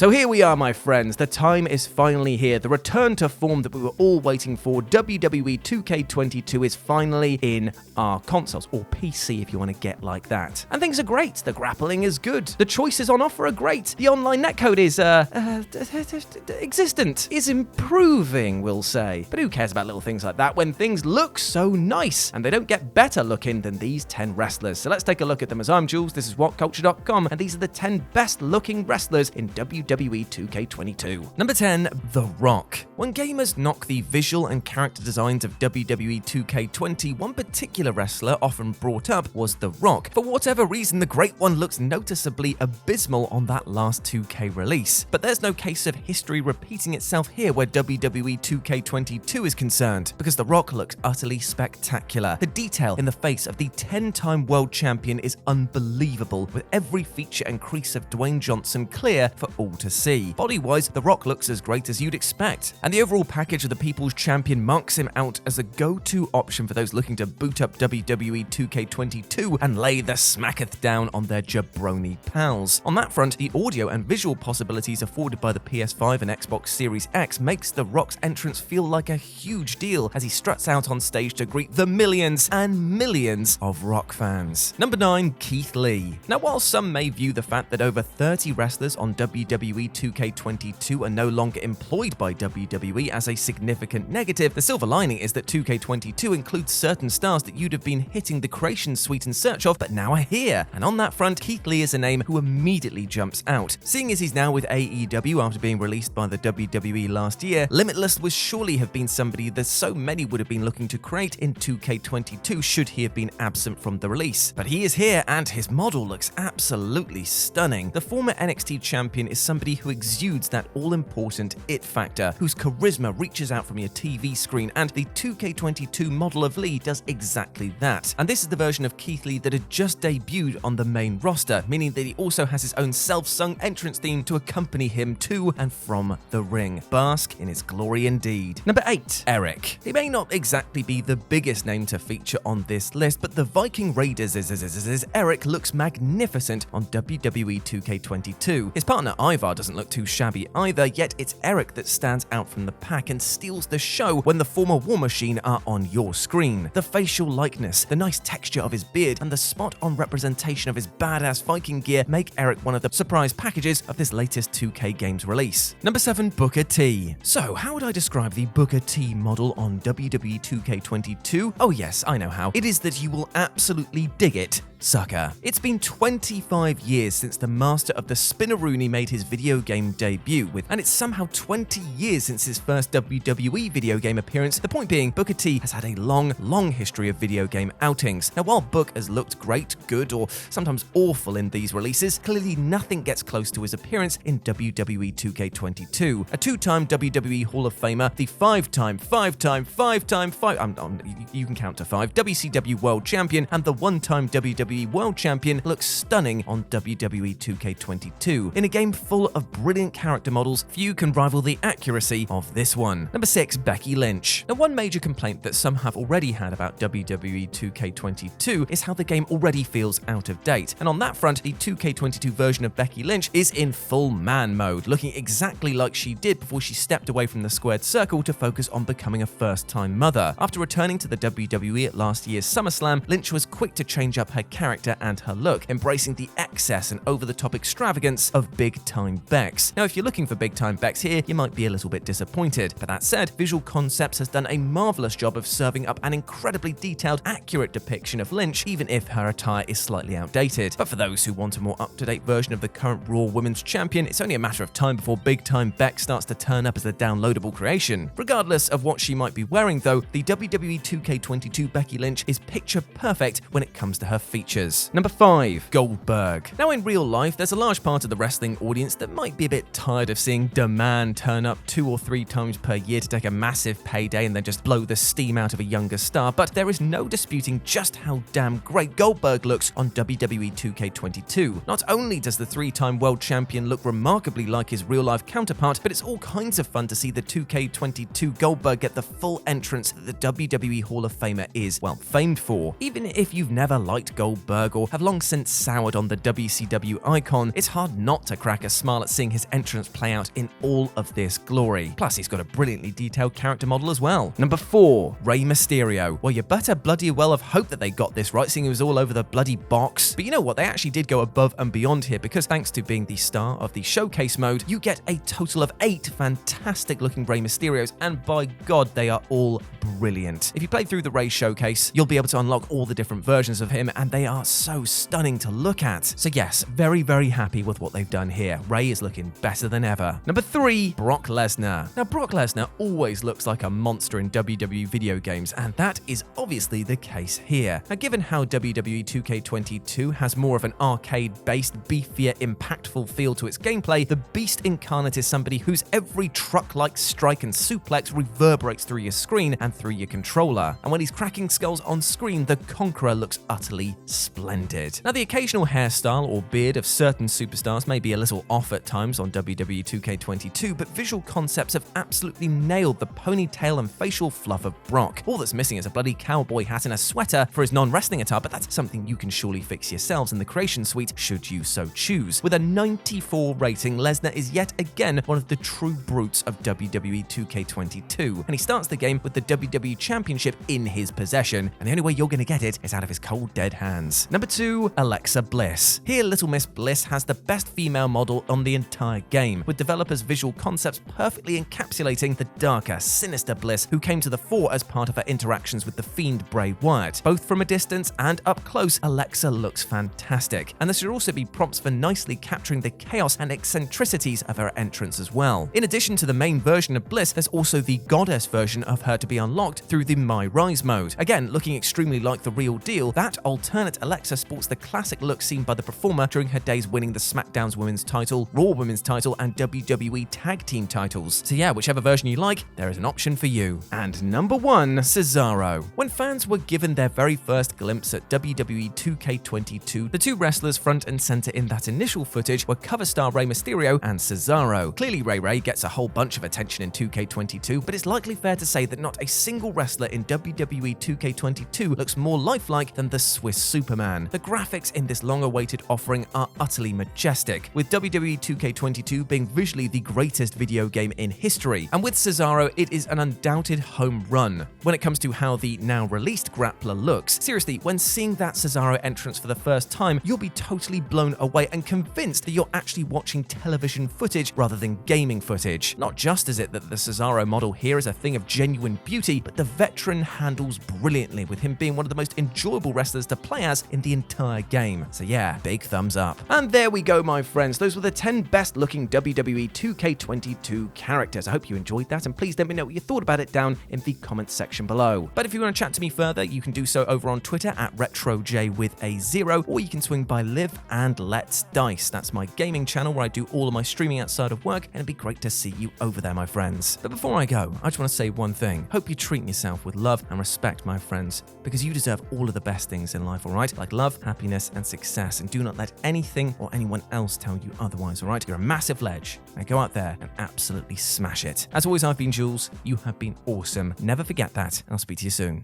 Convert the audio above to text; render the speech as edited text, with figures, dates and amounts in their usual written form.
So here we are, my friends. The time is finally here. The return to form that we were all waiting for. WWE 2K22 is finally in our consoles, or PC if you want to get like that. And things are great. The grappling is good. The choices on offer are great. The online netcode is, existent. Is improving, we'll say. But who cares about little things like that when things look so nice? And they don't get better looking than these 10 wrestlers. So let's take a look at them. As I'm Jules, this is WhatCulture.com, and these are the 10 best looking wrestlers in WWE 2K22. Number 10, The Rock. When gamers knock the visual and character designs of WWE 2K20, one particular wrestler often brought up was The Rock. For whatever reason, the Great One looks noticeably abysmal on that last 2K release. But there's no case of history repeating itself here where WWE 2K22 is concerned, because The Rock looks utterly spectacular. The detail in the face of the 10-time world champion is unbelievable, with every feature and crease of Dwayne Johnson clear for all to see. Body-wise, The Rock looks as great as you'd expect, and the overall package of the People's Champion marks him out as a go-to option for those looking to boot up WWE 2K22 and lay the smacketh down on their jabroni pals. On that front, the audio and visual possibilities afforded by the PS5 and Xbox Series X makes The Rock's entrance feel like a huge deal as he struts out on stage to greet the millions and millions of Rock fans. Number 9, Keith Lee. Now, while some may view the fact that over 30 wrestlers on WWE 2K22 are no longer employed by WWE as a significant negative, the silver lining is that 2K22 includes certain stars that you'd have been hitting the creation suite in search of, but now are here. And on that front, Keith Lee is a name who immediately jumps out. Seeing as he's now with AEW after being released by the WWE last year, Limitless would surely have been somebody that so many would have been looking to create in 2K22 should he have been absent from the release. But he is here, and his model looks absolutely stunning. The former NXT champion is somebody who exudes that all-important it factor, whose charisma reaches out from your TV screen, and the 2K22 model of Lee does exactly that. And this is the version of Keith Lee that had just debuted on the main roster, meaning that he also has his own self-sung entrance theme to accompany him to and from the ring. Bask in his glory indeed. Number 8, Eric. He may not exactly be the biggest name to feature on this list, but the Viking Raiders Eric looks magnificent on WWE 2K22. His partner Ivar doesn't look too shabby either, yet it's Eric that stands out from the pack and steals the show when the former War Machine are on your screen. The facial likeness, the nice texture of his beard, and the spot-on representation of his badass Viking gear make Eric one of the surprise packages of this latest 2K games release. Number 7, Booker T. So, how would I describe the Booker T model on WWE 2K22? Oh yes, I know how. It is that you will absolutely dig it, sucker. It's been 25 years since the master of the Spinneroonie made his video game debut, and it's somehow 20 years since his first WWE video game appearance. The point being, Booker T has had a long history of video game outings. Now, while Book has looked great, good, or sometimes awful in these releases, clearly nothing gets close to his appearance in WWE 2K22. A 2-time WWE Hall of Famer, the 5-time, you can count to 5, WCW World Champion, and the 1-time WWE World Champion looks stunning on WWE 2K22. In a game full of brilliant character models, few can rival the accuracy of this one. Number 6, Becky Lynch. Now, one major complaint that some have already had about WWE 2K22 is how the game already feels out of date. And on that front, the 2K22 version of Becky Lynch is in full man mode, looking exactly like she did before she stepped away from the squared circle to focus on becoming a first-time mother. After returning to the WWE at last year's SummerSlam, Lynch was quick to change up her character and her look, embracing the excess and over-the-top extravagance of big-time Bex. Now, if you're looking for big-time Bex here, you might be a little bit disappointed. But that said, Visual Concepts has done a marvelous job of serving up an incredibly detailed, accurate depiction of Lynch, even if her attire is slightly outdated. But for those who want a more up-to-date version of the current Raw Women's Champion, it's only a matter of time before big-time Bex starts to turn up as a downloadable creation. Regardless of what she might be wearing though, the WWE 2K22 Becky Lynch is picture perfect when it comes to her features. Number 5, Goldberg. Now, in real life, there's a large part of the wrestling audience that might be a bit tired of seeing the man turn up 2 or 3 times per year to take a massive payday and then just blow the steam out of a younger star, but there is no disputing just how damn great Goldberg looks on WWE 2K22. Not only does the 3-time world champion look remarkably like his real-life counterpart, but it's all kinds of fun to see the 2K22 Goldberg get the full entrance that the WWE Hall of Famer is, well, famed for. Even if you've never liked Goldberg Goldberg or have long since soured on the WCW icon, it's hard not to crack a smile at seeing his entrance play out in all of this glory. Plus, he's got a brilliantly detailed character model as well. Number 4, Rey Mysterio. Well, you better bloody well have hoped that they got this right, seeing it was all over the bloody box. But you know what? They actually did go above and beyond here, because thanks to being the star of the showcase mode, you get a total of 8 fantastic looking Rey Mysterios, and by God, they are all brilliant. If you play through the Rey showcase, you'll be able to unlock all the different versions of him, and they are so stunning to look at. So yes, very, very happy with what they've done here. Rey is looking better than ever. Number 3, Brock Lesnar. Now, Brock Lesnar always looks like a monster in WWE video games, and that is obviously the case here. Now, given how WWE 2K22 has more of an arcade-based, beefier, impactful feel to its gameplay, the Beast incarnate is somebody whose every truck-like strike and suplex reverberates through your screen and through your controller. And when he's cracking skulls on screen, the Conqueror looks utterly splendid. Now, the occasional hairstyle or beard of certain superstars may be a little off at times on WWE 2K22, but visual concepts have absolutely nailed the ponytail and facial fluff of Brock. All that's missing is a bloody cowboy hat and a sweater for his non-wrestling attire, but that's something you can surely fix yourselves in the creation suite should you so choose. With a 94 rating, Lesnar is yet again one of the true brutes of WWE 2K22, and he starts the game with the WWE Championship in his possession, and the only way you're going to get it is out of his cold dead hands. Number 2, Alexa Bliss. Here, Little Miss Bliss has the best female model on the entire game, with developers' visual concepts perfectly encapsulating the darker, sinister Bliss who came to the fore as part of her interactions with the Fiend Bray Wyatt. Both from a distance and up close, Alexa looks fantastic, and there should also be prompts for nicely capturing the chaos and eccentricities of her entrance as well. In addition to the main version of Bliss, there's also the goddess version of her to be unlocked through the My Rise mode. Again, looking extremely like the real deal, that alternate Alexa sports the classic look seen by the performer during her days winning the SmackDown's Women's title, Raw Women's title, and WWE Tag Team titles. So yeah, whichever version you like, there is an option for you. And number 1, Cesaro. When fans were given their very first glimpse at WWE 2K22, the two wrestlers front and center in that initial footage were cover star Rey Mysterio and Cesaro. Clearly, Rey gets a whole bunch of attention in 2K22, but it's likely fair to say that not a single wrestler in WWE 2K22 looks more lifelike than the Swiss Superman. The graphics in this long-awaited offering are utterly majestic, with WWE 2K22 being visually the greatest video game in history, and with Cesaro, it is an undoubted home run. When it comes to how the now-released grappler looks, seriously, when seeing that Cesaro entrance for the first time, you'll be totally blown away and convinced that you're actually watching television footage rather than gaming footage. Not just is it that the Cesaro model here is a thing of genuine beauty, but the veteran handles brilliantly, with him being one of the most enjoyable wrestlers to play as in the entire game. So yeah, big thumbs up. And there we go, my friends. Those were the 10 best looking WWE 2K22 characters. I hope you enjoyed that, and please let me know what you thought about it down in the comments section below. But if you want to chat to me further, you can do so over on Twitter at RetroJ with a 0, or you can swing by Live and Let's Dice. That's my gaming channel where I do all of my streaming outside of work, and it'd be great to see you over there, my friends. But before I go, I just want to say one thing. Hope you're treating yourself with love and respect, my friends, because you deserve all of the best things in life, alright? Like love, happiness, and success, and do not let anything or anyone else tell you otherwise, alright? You're a massive ledge. Now go out there and absolutely smash it. As always, I've been Jules. You have been awesome. Never forget that, and I'll speak to you soon.